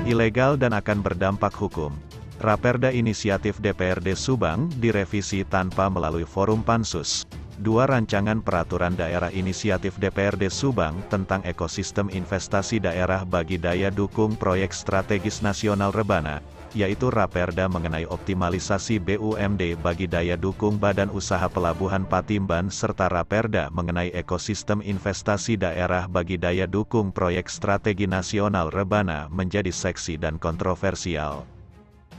ilegal dan akan berdampak hukum. Raperda Inisiatif DPRD Subang direvisi tanpa melalui forum Pansus. Dua rancangan peraturan daerah inisiatif DPRD Subang tentang ekosistem investasi daerah bagi daya dukung proyek strategis nasional Rebana, yaitu Raperda mengenai optimalisasi BUMD bagi daya dukung Badan Usaha Pelabuhan Patimban serta Raperda mengenai ekosistem investasi daerah bagi daya dukung proyek strategi nasional Rebana menjadi seksi dan kontroversial.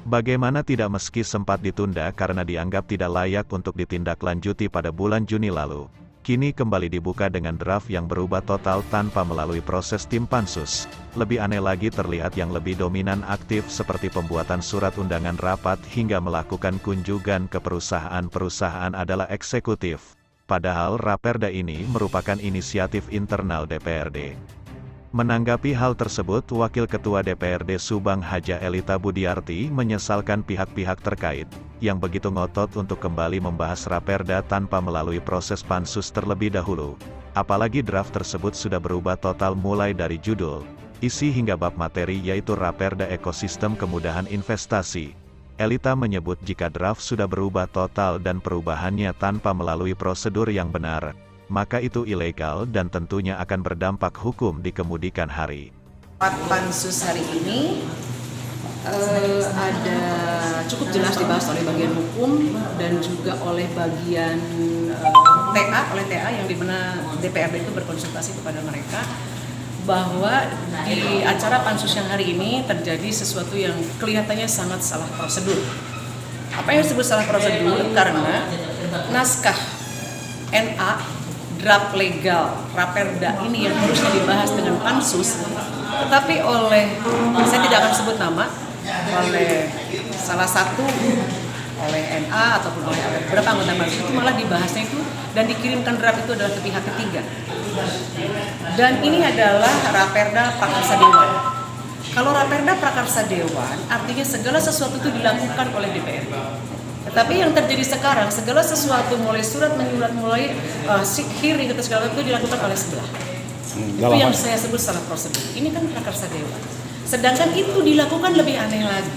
Bagaimana tidak meski sempat ditunda karena dianggap tidak layak untuk ditindaklanjuti pada bulan Juni lalu, kini kembali dibuka dengan draft yang berubah total tanpa melalui proses tim Pansus. Lebih aneh lagi terlihat yang lebih dominan aktif seperti pembuatan surat undangan rapat hingga melakukan kunjungan ke perusahaan-perusahaan adalah eksekutif. Padahal Raperda ini merupakan inisiatif internal DPRD. Menanggapi hal tersebut, Wakil Ketua DPRD Subang Haja Elita Budiarti menyesalkan pihak-pihak terkait, yang begitu ngotot untuk kembali membahas Raperda tanpa melalui proses Pansus terlebih dahulu. Apalagi draft tersebut sudah berubah total mulai dari judul, isi hingga bab materi yaitu Raperda Ekosistem Kemudahan Investasi. Elita menyebut jika draft sudah berubah total dan perubahannya tanpa melalui prosedur yang benar, maka itu ilegal dan tentunya akan berdampak hukum di kemudian hari. Pansus hari ini ada cukup jelas dibahas oleh bagian hukum dan juga oleh bagian TA yang dimana DPRD itu berkonsultasi kepada mereka bahwa di acara Pansus yang hari ini terjadi sesuatu yang kelihatannya sangat salah prosedur. Apa yang disebut salah prosedur? Karena naskah NA draft legal Raperda ini yang harusnya dibahas dengan Pansus, tetapi saya tidak akan sebut nama, oleh salah satu, oleh NA ataupun oleh beberapa anggota Pansus itu malah dibahasnya itu dan dikirimkan draft itu adalah ke pihak ketiga. Dan ini adalah Raperda Prakarsa Dewan. Kalau Raperda Prakarsa Dewan, artinya segala sesuatu itu dilakukan oleh DPRD. Tetapi yang terjadi sekarang, segala sesuatu mulai surat menyurat, mulai hearing atau segala itu dilakukan oleh sebelah. Itu yang saya sebut salah prosedur. Ini kan Prakarsa Dewan. Sedangkan itu dilakukan lebih aneh lagi.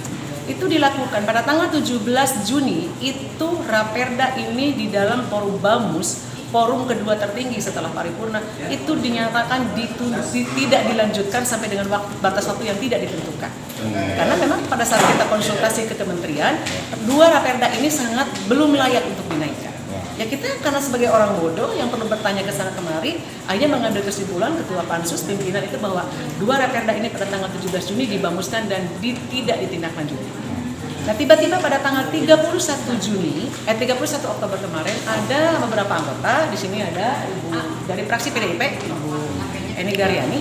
Itu dilakukan pada tanggal 17 Juni, itu Raperda ini di dalam forum BAMUS, forum kedua tertinggi setelah paripurna, itu dinyatakan tidak dilanjutkan sampai dengan batas waktu yang tidak ditentukan. Karena memang pada saat kita konsultasi ke kementerian, dua Raperda ini sangat belum layak untuk dinaikkan. Ya kita karena sebagai orang bodoh yang perlu bertanya ke sana kemari, akhirnya mengambil kesimpulan Ketua Pansus pimpinan itu bahwa dua Raperda ini pada tanggal 17 Juni dibamuskan dan tidak ditindaklanjuti. Nah tiba-tiba pada tanggal 31 Oktober kemarin ada beberapa anggota, di sini ada Ibu dari fraksi PDIP, Ibu Eni Garyani,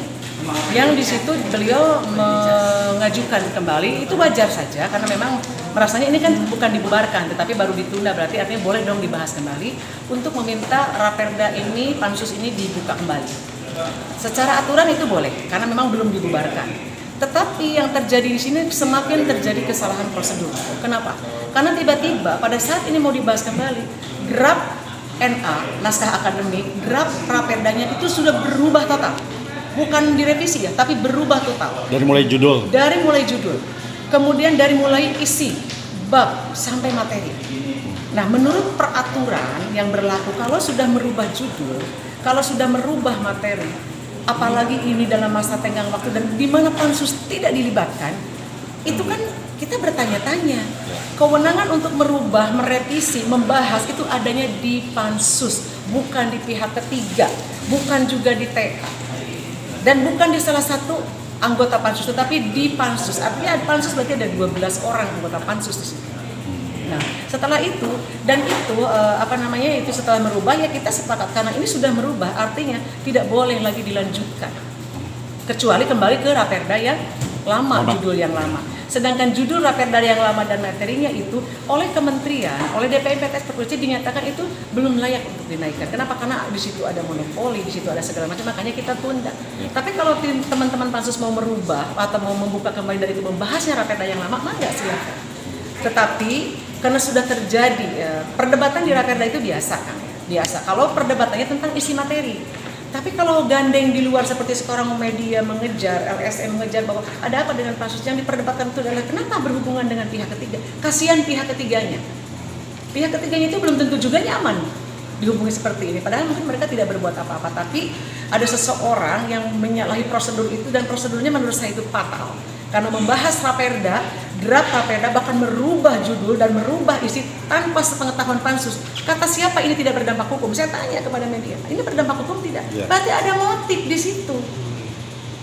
yang di situ beliau mengajukan kembali, itu wajar saja karena memang merasanya ini kan bukan dibubarkan tetapi baru ditunda, berarti artinya boleh dong dibahas kembali untuk meminta Raperda ini, Pansus ini dibuka kembali. Secara aturan itu boleh karena memang belum dibubarkan. Tetapi yang terjadi di sini semakin terjadi kesalahan prosedur. Kenapa? Karena tiba-tiba pada saat ini mau dibahas kembali, draft NA, naskah akademik, draft Raperdanya itu sudah berubah total. Bukan direvisi ya, tapi berubah total. Dari mulai judul. Kemudian dari mulai isi, bab, sampai materi. Nah, menurut peraturan yang berlaku, kalau sudah merubah judul, kalau sudah merubah materi, apalagi ini dalam masa tenggang waktu dan di mana Pansus tidak dilibatkan, itu kan kita bertanya-tanya. Kewenangan untuk merubah, merevisi, membahas itu adanya di Pansus, bukan di pihak ketiga, bukan juga di TA, dan bukan di salah satu anggota Pansus, tetapi di Pansus. Artinya Pansus berarti ada 12 orang anggota Pansus di situ. Nah, setelah itu itu setelah merubah ya kita sepakat karena ini sudah merubah, artinya tidak boleh lagi dilanjutkan kecuali kembali ke Raperda yang lama, judul yang lama. Sedangkan judul Raperda yang lama dan materinya itu oleh kementerian, oleh DPMPTS Perpuluhan dinyatakan itu belum layak untuk dinaikkan. Kenapa? Karena di situ ada monopoli, di situ ada segala macam, makanya kita tunda. Tapi kalau teman-teman Pansus mau merubah atau mau membuka kembali dari itu membahasnya Raperda yang lama, maka silakan. Tetapi karena sudah terjadi perdebatan di Raperda itu biasa kan, biasa. Kalau perdebatannya tentang isi materi, Tapi kalau gandeng di luar seperti sekarang media mengejar, LSM mengejar bahwa ada apa dengan pansus, yang diperdebatkan itu adalah kenapa berhubungan dengan pihak ketiga. Kasihan pihak ketiganya. Pihak ketiganya itu belum tentu juga nyaman dihubungi seperti ini. Padahal mungkin mereka tidak berbuat apa-apa. Tapi ada seseorang yang menyalahi prosedur itu, dan prosedurnya menurut saya itu fatal. Karena membahas Raperda, draft Raperda, bahkan merubah judul dan merubah isi tanpa sepengetahuan pansus. Kata siapa ini tidak berdampak hukum? Saya tanya kepada media, ini berdampak hukum tidak? Berarti ada motif di situ.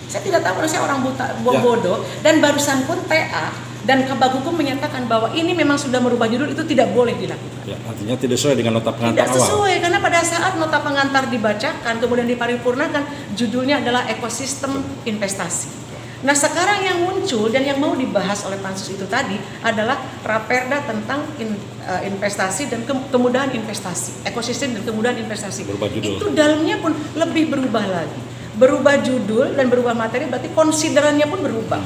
Saya tidak tahu, karena saya orang buta, bodoh. Dan barusan pun TA dan Kabag Hukum menyatakan bahwa ini memang sudah merubah judul, itu tidak boleh dilakukan. Ya, artinya tidak sesuai dengan nota pengantar awal. Tidak sesuai, karena pada saat nota pengantar dibacakan, kemudian diparipurnakan, judulnya adalah ekosistem investasi. Nah sekarang yang muncul dan yang mau dibahas oleh pansus itu tadi adalah Raperda tentang investasi dan kemudahan investasi, ekosistem dan kemudahan investasi. Itu dalamnya pun lebih berubah lagi. Berubah judul dan berubah materi, berarti konsiderannya pun berubah.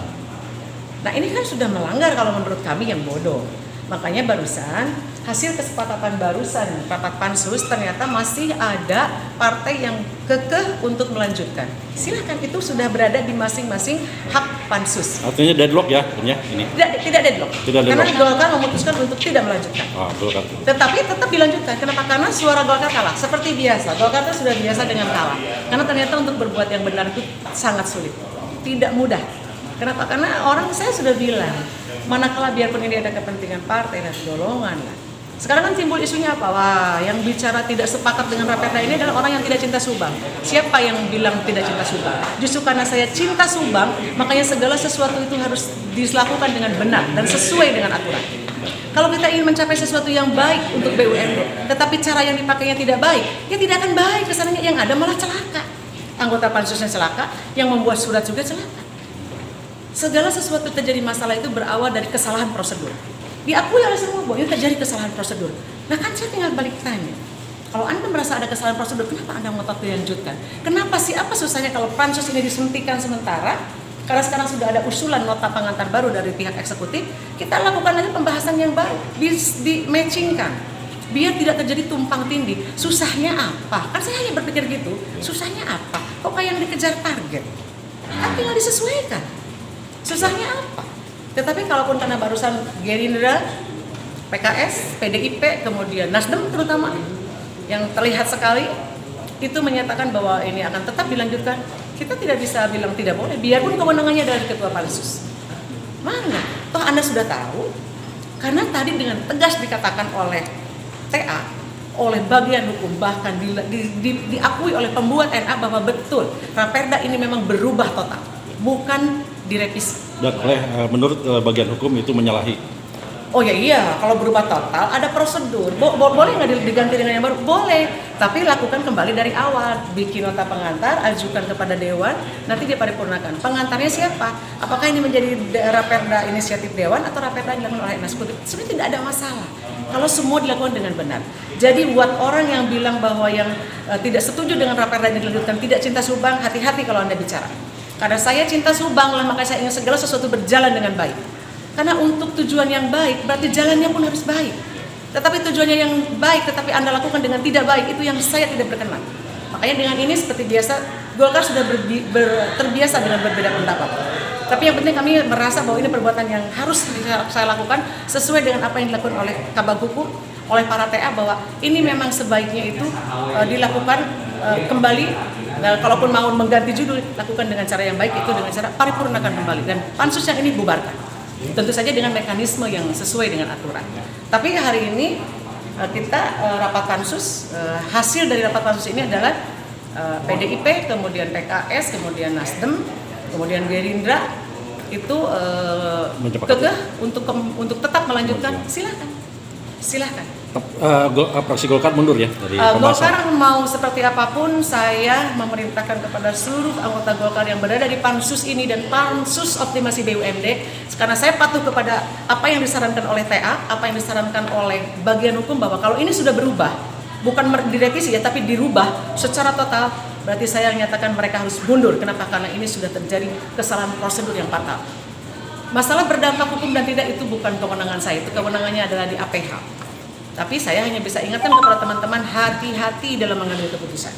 Nah ini kan sudah melanggar kalau menurut kami yang bodoh. Makanya barusan hasil kesepakatan barusan rapat pansus ternyata masih ada partai yang kekeh untuk melanjutkan. Silakan, itu sudah berada di masing-masing hak pansus. Artinya deadlock ya ini? Tidak deadlock. Karena Golkar memutuskan untuk tidak melanjutkan. Golkar. Tetapi tetap dilanjutkan. Kenapa? Karena suara Golkar kalah. Seperti biasa, Golkar itu sudah biasa dengan kalah. Karena ternyata untuk berbuat yang benar itu sangat sulit. Tidak mudah. Kenapa? Karena saya sudah bilang, manakala biarpun ini ada kepentingan partai dan golongan lah. Sekarang kan timbul isunya apa? Wah, yang bicara tidak sepakat dengan Raperda ini adalah orang yang tidak cinta Subang. Siapa yang bilang tidak cinta Subang? Justru karena saya cinta Subang, makanya segala sesuatu itu harus dilakukan dengan benar dan sesuai dengan aturan. Kalau kita ingin mencapai sesuatu yang baik untuk BUMD, tetapi cara yang dipakainya tidak baik, ya tidak akan baik kesannya, yang ada malah celaka. Anggota pansusnya celaka, yang membuat surat juga celaka. Segala sesuatu terjadi masalah itu berawal dari kesalahan prosedur. Diakui oleh semua bahwa ini terjadi kesalahan prosedur. Nah kan saya tinggal balik tanya, kalau Anda merasa ada kesalahan prosedur, kenapa Anda ngotot dilanjutkan? Kenapa sih, apa susahnya kalau pansus ini disentikan sementara? Karena sekarang sudah ada usulan nota pengantar baru dari pihak eksekutif, kita lakukan aja pembahasan yang baru, di-matchingkan, biar tidak terjadi tumpang tindih. Susahnya apa? Kan saya hanya berpikir gitu, susahnya apa? Kok kayak yang dikejar target? Kan tinggal disesuaikan. Susahnya apa? Tetapi kalaupun karena barusan Gerindra, PKS, PDIP, kemudian Nasdem terutama, yang terlihat sekali, itu menyatakan bahwa ini akan tetap dilanjutkan, kita tidak bisa bilang tidak boleh, biarpun kewenangannya dari Ketua Pansus. Mana? Toh Anda sudah tahu, karena tadi dengan tegas dikatakan oleh TA, oleh bagian hukum, bahkan diakui oleh pembuat NA bahwa betul, Raperda ini memang berubah total, bukan direvisi. Dan menurut bagian hukum itu menyalahi. Oh ya iya, kalau berubah total ada prosedur. Boleh nggak diganti dengan yang baru? Boleh, tapi lakukan kembali dari awal. Bikin nota pengantar, ajukan kepada Dewan, nanti diparipurnakan. Pengantarnya siapa? Apakah ini menjadi Raperda inisiatif Dewan atau Raperda dilakukan oleh eksekutif? Sebenarnya tidak ada masalah kalau semua dilakukan dengan benar. Jadi buat orang yang bilang bahwa yang tidak setuju dengan Raperda yang dilanjutkan tidak cinta Subang, hati-hati kalau Anda bicara. Karena saya cinta Subang lah, makanya saya ingin segala sesuatu berjalan dengan baik. Karena untuk tujuan yang baik, berarti jalannya pun harus baik. Tetapi tujuannya yang baik, tetapi Anda lakukan dengan tidak baik, itu yang saya tidak berkenan. Makanya dengan ini seperti biasa, Golkar sudah terbiasa dengan berbeda pendapat. Tapi yang penting kami merasa bahwa ini perbuatan yang harus saya lakukan sesuai dengan apa yang dilakukan oleh Kabag Hukum, oleh para TA, bahwa ini memang sebaiknya itu dilakukan kembali. Nah, kalaupun mau mengganti judul, lakukan dengan cara yang baik, itu dengan cara paripurnakan kembali. Dan pansus yang ini bubarkan. Tentu saja dengan mekanisme yang sesuai dengan aturan. Tapi hari ini kita rapat pansus, hasil dari rapat pansus ini adalah PDIP, kemudian PKS, kemudian Nasdem, kemudian Gerindra, itu kekeh untuk tetap melanjutkan. Silakan. Fraksi Golkar mundur ya dari pembahasan. Golkar mau seperti apapun, saya memerintahkan kepada seluruh anggota Golkar yang berada di pansus ini dan pansus optimasi BUMD, karena saya patuh kepada apa yang disarankan oleh TA, apa yang disarankan oleh bagian hukum, bahwa kalau ini sudah berubah, bukan direvisi ya, tapi dirubah secara total, berarti saya menyatakan mereka harus mundur. Kenapa? Karena ini sudah terjadi kesalahan prosedur yang fatal. Masalah berdampak hukum dan tidak itu bukan kewenangan saya, itu kewenangannya adalah di APH. Tapi saya hanya bisa ingatkan kepada teman-teman, hati-hati dalam mengambil keputusan.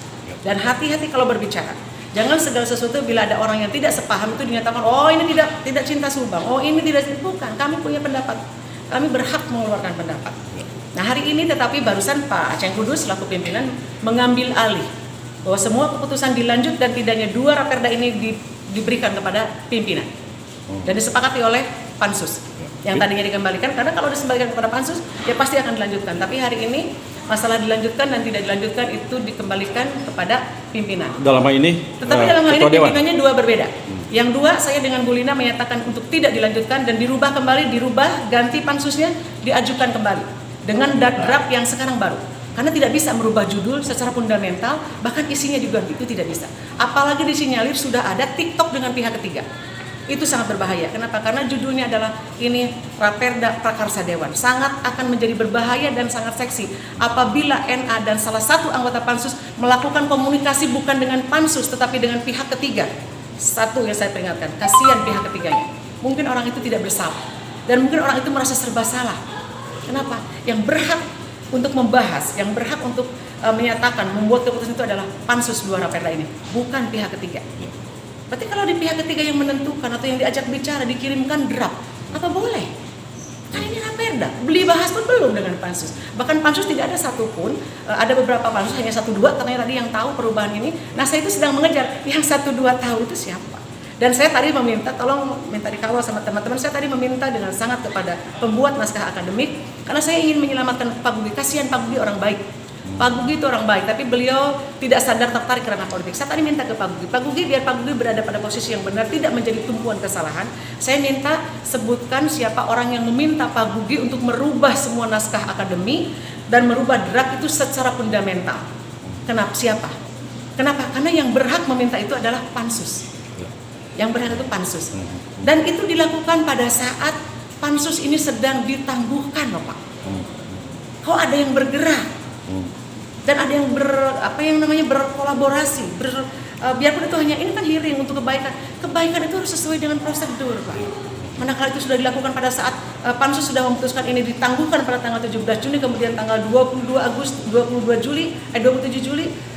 Dan hati-hati kalau berbicara. Jangan segala sesuatu bila ada orang yang tidak sepaham itu dinyatakan, oh ini tidak cinta Subang, oh ini tidak, bukan. Kami punya pendapat, kami berhak mengeluarkan pendapat. Nah hari ini tetapi barusan Pak Aceng Kudus selaku pimpinan mengambil alih bahwa semua keputusan dilanjut dan tidaknya 2 raperda ini diberikan kepada pimpinan dan disepakati oleh Pansus yang tadinya dikembalikan, karena kalau disembalikan kepada Pansus ya pasti akan dilanjutkan, tapi hari ini masalah dilanjutkan dan tidak dilanjutkan itu dikembalikan kepada pimpinan. Dalam hal ini, tetapi dalam hal ini pimpinannya 2 berbeda. Yang 2 saya dengan Bu Lina menyatakan untuk tidak dilanjutkan dan dirubah kembali, ganti pansusnya, diajukan kembali dengan draft yang sekarang baru. Karena tidak bisa merubah judul secara fundamental, bahkan isinya juga itu tidak bisa. Apalagi disinyalir sudah ada TikTok dengan pihak ketiga. Itu sangat berbahaya. Kenapa? Karena judulnya adalah ini Raperda Prakarsa Dewan. Sangat akan menjadi berbahaya dan sangat seksi apabila NA dan salah satu anggota Pansus melakukan komunikasi bukan dengan Pansus tetapi dengan pihak ketiga. Satu yang saya peringatkan, kasihan pihak ketiganya. Mungkin orang itu tidak bersalah dan mungkin orang itu merasa serba salah. Kenapa? Yang berhak untuk membahas, yang berhak untuk menyatakan, membuat keputusan itu adalah Pansus 2 Raperda ini, bukan pihak ketiga. Berarti kalau di pihak ketiga yang menentukan atau yang diajak bicara dikirimkan draft, apa boleh? Kan ini Raperda, beli bahas pun belum dengan Pansus. Bahkan Pansus tidak ada satupun, ada beberapa Pansus hanya 1-2 ternyata tadi yang tahu perubahan ini. Nah saya itu sedang mengejar yang 1-2 tahu itu siapa. Dan saya tadi meminta, tolong minta dikawal sama teman-teman, saya tadi meminta dengan sangat kepada pembuat naskah akademik, karena saya ingin menyelamatkan Pak Gugi, kasihan Pak Gugi orang baik. Pak Gugi itu orang baik, tapi beliau tidak sadar tertarik karena politik. Saya tadi minta ke Pak Gugi, biar Pak Gugi berada pada posisi yang benar, tidak menjadi tumpuan kesalahan. Saya minta sebutkan siapa orang yang meminta Pak Gugi untuk merubah semua naskah akademi dan merubah draft itu secara fundamental. Kenapa? Siapa? Kenapa? Karena yang berhak meminta itu adalah Pansus. Yang berhak itu Pansus. Dan itu dilakukan pada saat Pansus ini sedang ditangguhkan loh Pak. Kok ada yang bergerak? Dan ada yang berkolaborasi, biarpun itu hanya ini kan hearing untuk kebaikan itu harus sesuai dengan prosedur Pak. Manakala itu sudah dilakukan pada saat Pansus sudah memutuskan ini ditangguhkan pada tanggal 17 Juni, kemudian tanggal 27 Juli,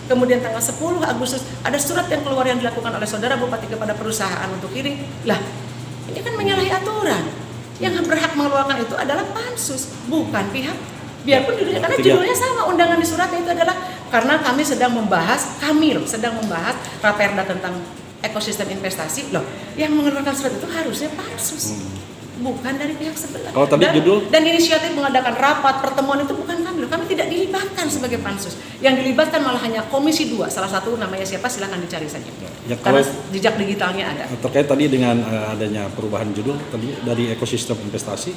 kemudian tanggal 10 Agustus ada surat yang keluar yang dilakukan oleh saudara Bupati kepada perusahaan untuk hearing. Lah, ini kan menyalahi aturan. Yang berhak mengeluarkan itu adalah Pansus, bukan pihak. Biarpun judulnya, karena judulnya sama, undangan di suratnya itu adalah karena kami sedang membahas Raperda tentang ekosistem investasi. Loh, yang mengeluarkan surat itu harusnya Pansus, bukan dari pihak sebelah. Kalau tadi dan inisiatif mengadakan rapat pertemuan itu bukan kami loh. Kami tidak dilibatkan sebagai Pansus. Yang dilibatkan malah hanya Komisi 2. Salah satu namanya siapa silakan dicari saja. Ya, karena jejak digitalnya ada. Terkait tadi dengan adanya perubahan judul tadi dari ekosistem investasi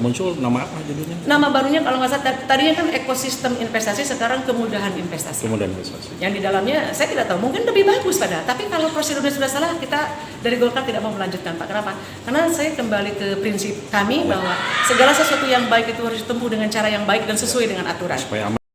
muncul nama apa judulnya? Nama barunya kalau nggak salah tadinya kan ekosistem investasi, sekarang kemudahan investasi. Kemudahan investasi. Yang di dalamnya saya tidak tahu, mungkin lebih bagus padahal. Tapi kalau prosedurnya sudah salah, kita dari Golkar tidak mau melanjutkan Pak. Kenapa? Karena saya kembali ke prinsip kami bahwa segala sesuatu yang baik itu harus ditempuh dengan cara yang baik dan sesuai dengan aturan.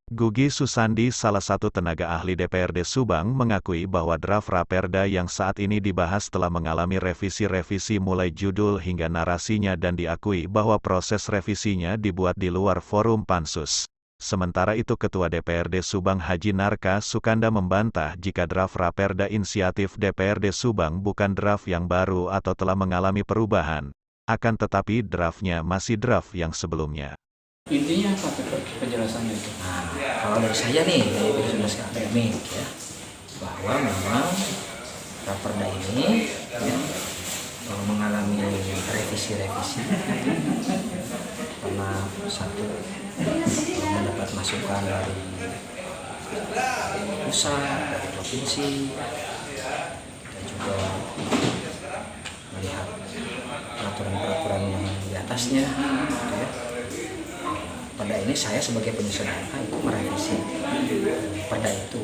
Gugi Susandi, salah satu tenaga ahli DPRD Subang, mengakui bahwa draft Raperda yang saat ini dibahas telah mengalami revisi-revisi mulai judul hingga narasinya dan diakui bahwa proses revisinya dibuat di luar forum Pansus. Sementara itu Ketua DPRD Subang Haji Narka Sukanda membantah jika draft Raperda inisiatif DPRD Subang bukan draft yang baru atau telah mengalami perubahan. Akan tetapi draftnya masih draft yang sebelumnya. Intinya apa penjelasannya itu? Nah, kalau dari saya nih, dari Divisi Akademik ya, bahwa memang Raperda ini ya, mengalami revisi-revisi karena satu mendapat masukan dari pusat, dari provinsi, dan juga melihat peraturan-peraturan yang di atasnya. Ya. Pada ini saya sebagai penyusun naskah itu merevisi perda itu.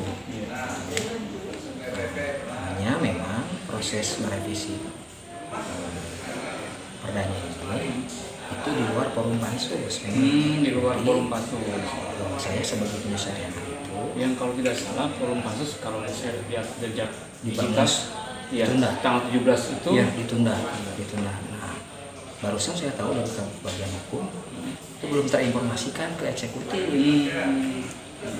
Hanya memang proses merevisi perdanya ini itu di luar forum Pansus. Di luar forum Pansus. Saya sebagai penyusun naskah itu. Yang kalau tidak salah forum Pansus kalau saya lihat jejak digital, ya, tanggal 17 itu ya, ditunda. Nah, barusan saya tahu dari bagian hukum itu belum terinformasikan ke eksekutif. Nah,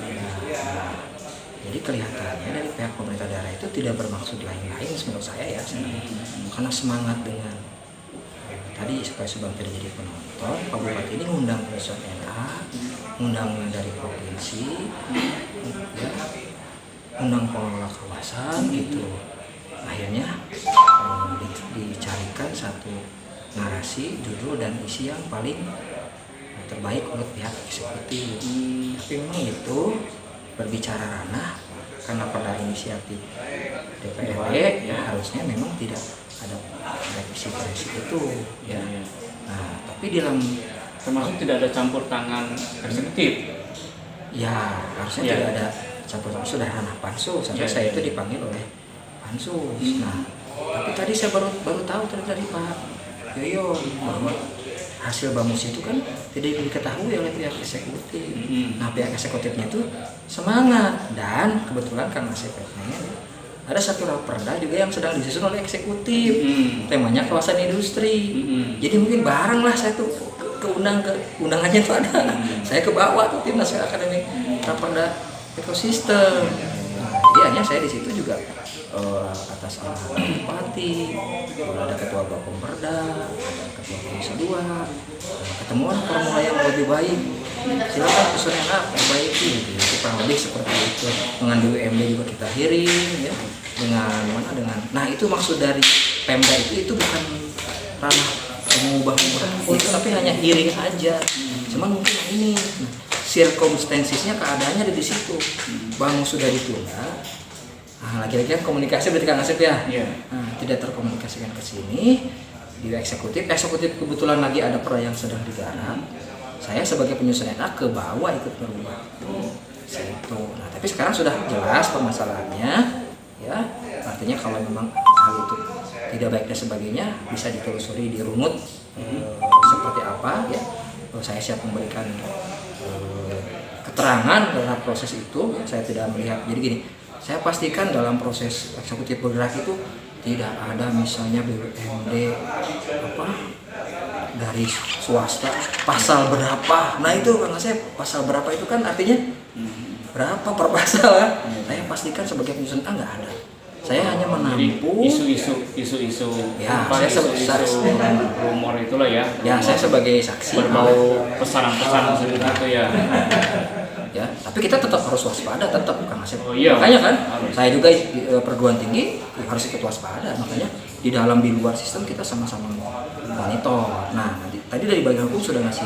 Jadi kelihatannya dari pihak pemerintah daerah itu tidak bermaksud lain-lain menurut saya ya, karena semangat dengan tadi supaya Subang tidak jadi penonton, Pak Bupati ini ngundang penyusun NA, ngundang dari provinsi, ya, undang pengelola kawasan gitu. Akhirnya dicarikan satu narasi, judul dan isi yang paling terbaik menurut pihak eksekutif. Tapi memang itu berbicara ranah karena pada inisiatif DPRD ya harusnya memang tidak ada revisi itu ya. Nah, tapi di dalam Termasuk tidak ada campur tangan eksekutif. ya harusnya tidak ada campur tangan, sudah ranah pansus. Sampai saya itu dipanggil oleh pansus. Nah, tapi tadi saya baru tahu dari Pak Yoyo bahwa hasil bamus itu kan tidak diketahui oleh pihak eksekutif. Nah, pihak eksekutifnya itu semangat, dan kebetulan Kang Asep ada satu raperda juga yang sedang disusun oleh eksekutif. Temanya kawasan industri. Jadi mungkin bareng lah saya tuh undangannya itu ada. Saya ke bawah tuh tim nasional akademik raperda ekosistem. Jadi hanya saya di situ juga atas arahan Bupati, ada ketua Bapemperda, ada ketua Komisi 2, ketemuan formula yang lebih baik. Silakan susun enak, perbaiki gitu. Itu kurang lebih seperti itu. Dengan BUMD juga kita hearing ya. Dengan nah itu maksud dari Pemda itu bukan ranah mengubah itu, tapi hanya hearing aja. Cuman mungkin ini circumstancesnya keadaannya ada di situ. Bang sudah ditunda. Nah, lagi-lagi komunikasi berarti Kang Asep ya. Nah, tidak terkomunikasikan ke sini di eksekutif kebetulan lagi ada perda yang sedang digarap. Saya sebagai penyusun enak ke bawah ikut merubah itu. Nah, tapi sekarang sudah jelas permasalahannya ya. Artinya kalau memang hal itu tidak baik dan sebagainya bisa ditelusuri, dirunut seperti apa ya. Saya siap memberikan keterangan dalam proses itu. Saya tidak melihat. Jadi gini, saya pastikan dalam proses eksekutif bergerak itu tidak ada misalnya BUMD dari swasta pasal berapa. Nah itu Kang Asep, pasal berapa itu kan artinya berapa per pasal ya. Saya pastikan sebagai penyusun nggak ada. Saya hanya menampung isu-isu ya, saya sebagai rumor itulah ya. Ya, saya sebagai saksi berbau pesanan-pesanan seperti itu ya. Ya, tapi kita tetap harus waspada, tetap Kang Asep. Oh, iya. Makanya kan, Harus. saya juga perguruan tinggi harus ikut waspada. Makanya di dalam di luar sistem kita sama-sama monitor. Nah, tadi dari bagian hukum sudah ngasih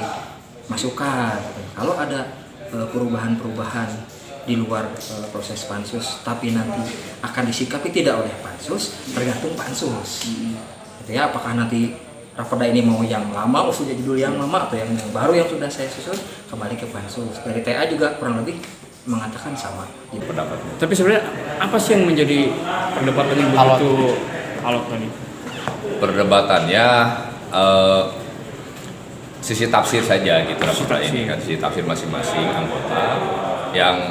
masukan. Kalau ada perubahan-perubahan di luar proses pansus, tapi nanti akan disikapi tidak oleh pansus, tergantung pansus. Gitu ya, apakah nanti raperda ini mau yang lama, sudah judul yang lama, atau yang baru yang sudah saya susun kembali ke pansus. Dari TA juga kurang lebih mengatakan sama. Gitu. Tapi sebenarnya apa sih yang menjadi perdebatan yang begitu alot tadi? Perdebatannya sisi tafsir saja gitu raperda ini kan, sisi tafsir masing-masing anggota.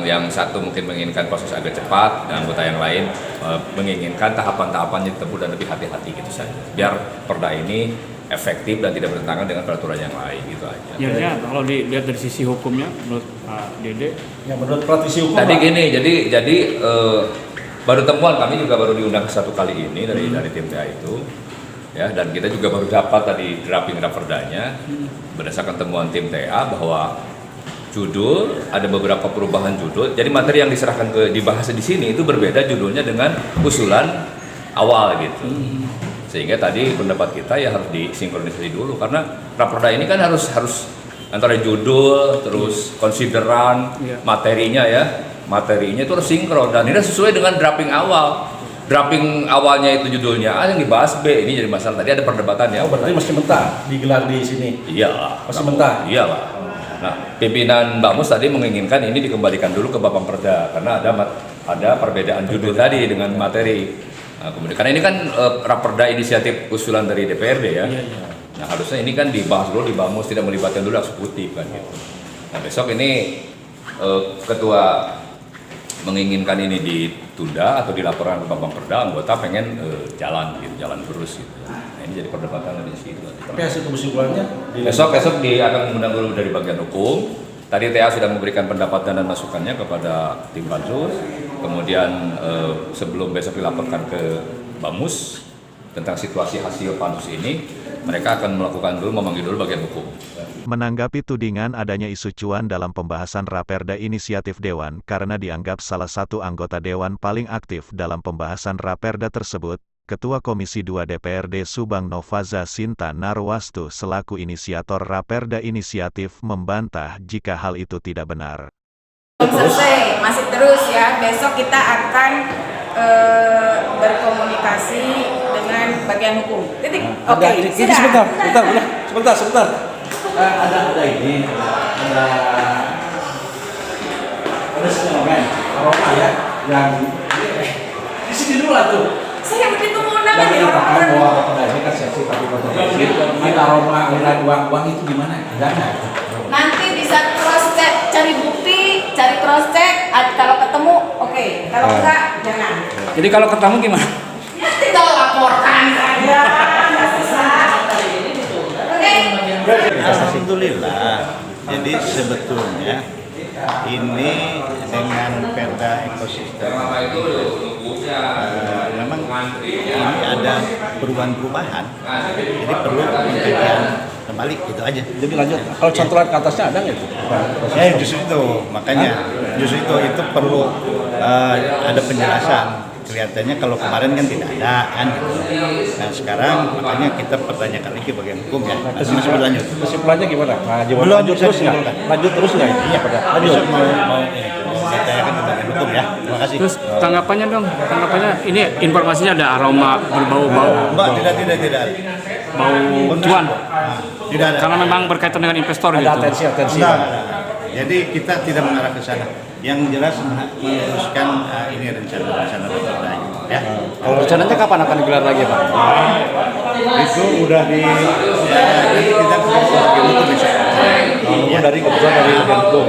Yang satu mungkin menginginkan proses agak cepat, dan anggota yang lain menginginkan tahapan-tahapannya ditempuh dan lebih hati-hati gitu saja. Biar perda ini efektif dan tidak bertentangan dengan peraturan yang lain gitu aja. Ya, kalau dilihat dari sisi hukumnya menurut Pak Dede, Ya menurut praktisi hukum Tadi Pak. gini, jadi baru temuan, kami juga baru diundang satu kali ini dari tim TA itu. Ya, dan kita juga baru dapat tadi drafting raperdanya berdasarkan temuan tim TA bahwa judul ada beberapa perubahan judul. Jadi materi yang diserahkan dibahas di sini itu berbeda judulnya dengan usulan awal gitu. Sehingga tadi pendapat kita ya harus disinkronisasi dulu, karena raperda ini kan harus antara judul terus konsideran materinya itu harus sinkron, dan ini sesuai dengan drafting awal. Drafting awalnya itu judulnya A, yang dibahas B. Ini jadi masalah, tadi ada perdebatan ya. Oh, berarti masih mentah digelar di sini. Iyalah. Masih mentah. Iyalah. Nah, pimpinan Mbak Mus tadi menginginkan ini dikembalikan dulu ke Bapemperda karena ada perbedaan judul tadi dengan materi. Nah, kemudian karena ini kan raperda inisiatif usulan dari DPRD ya. Nah, harusnya ini kan dibahas dulu di Bamus, tidak melibatkan dulu eksekutif kan gitu. Nah, besok ini ketua menginginkan ini ditunda atau dilaporkan ke Bapemperda, anggota pengen jalan terus gitu. Nah, ini jadi perdebatan di situ. Tapi hasil kesimpulannya Besok dia akan mengundang dulu dari bagian hukum, Tadi TA sudah memberikan pendapat dan masukannya kepada tim pansus. Kemudian sebelum besok dilaporkan ke Bamus tentang situasi hasil pansus ini, mereka akan memanggil dulu bagian hukum. Menanggapi tudingan adanya isu cuan dalam pembahasan Raperda Inisiatif Dewan karena dianggap salah satu anggota Dewan paling aktif dalam pembahasan Raperda tersebut, Ketua Komisi 2 DPRD Subang Novaza Sinta Narwastu selaku inisiator Raperda Inisiatif membantah jika hal itu tidak benar. Belum selesai, masih terus ya. Besok kita akan berkomunikasi dengan bagian hukum. Titik. Oke, sudah. Sebentar. Ada ini, ada senyuman, aroma ya, yang di sini dulu lah tuh. Saya begitu mengundang ya. Ini kan sesi tapi kontroversi. Ada aroma aliran uang itu gimana? Ada nggak? Nanti bisa cross check, cari bukti, cari cross check. Kalau ketemu, oke. Kalau enggak, jangan. Jadi kalau ketemu gimana? Ya tinggal laporkan saja. Nggak susah. Oke. Alhamdulillah. Jadi sebetulnya ini dengan perda ekosistem memang ini ada perubahan-perubahan. Jadi perlu pengkajian kembali itu aja. Jadi lanjut. Kalau contohan ke atasnya ada nggak itu? Justru itu makanya justru itu perlu ada penjelasan. Kelihatannya kalau kemarin kan tidak ada kan gitu. Nah sekarang makanya kita pertanyakan lagi bagian hukum ya. Masih berlanjut. Kesimpulannya gimana? Belum lanjut terus nggak? Lanjut terus nggak? Iya pada. Lanjut mau ditanyakan ke bagian hukum ya. Terima kasih. Terus tanggapannya dong, ini informasinya ada aroma berbau-bau. Mbak tidak. Bau cuan. Tidak ada. Karena memang berkaitan dengan investor gitu. Ada atensi. Enggak. Jadi kita tidak mengarah ke sana. Yang jelas meneruskan ini rencana Raperda ya. Kalau rencananya kapan akan digelar lagi, Pak? Itu udah kita ke bagian hukum besok. Dari keputusan dari bagian hukum.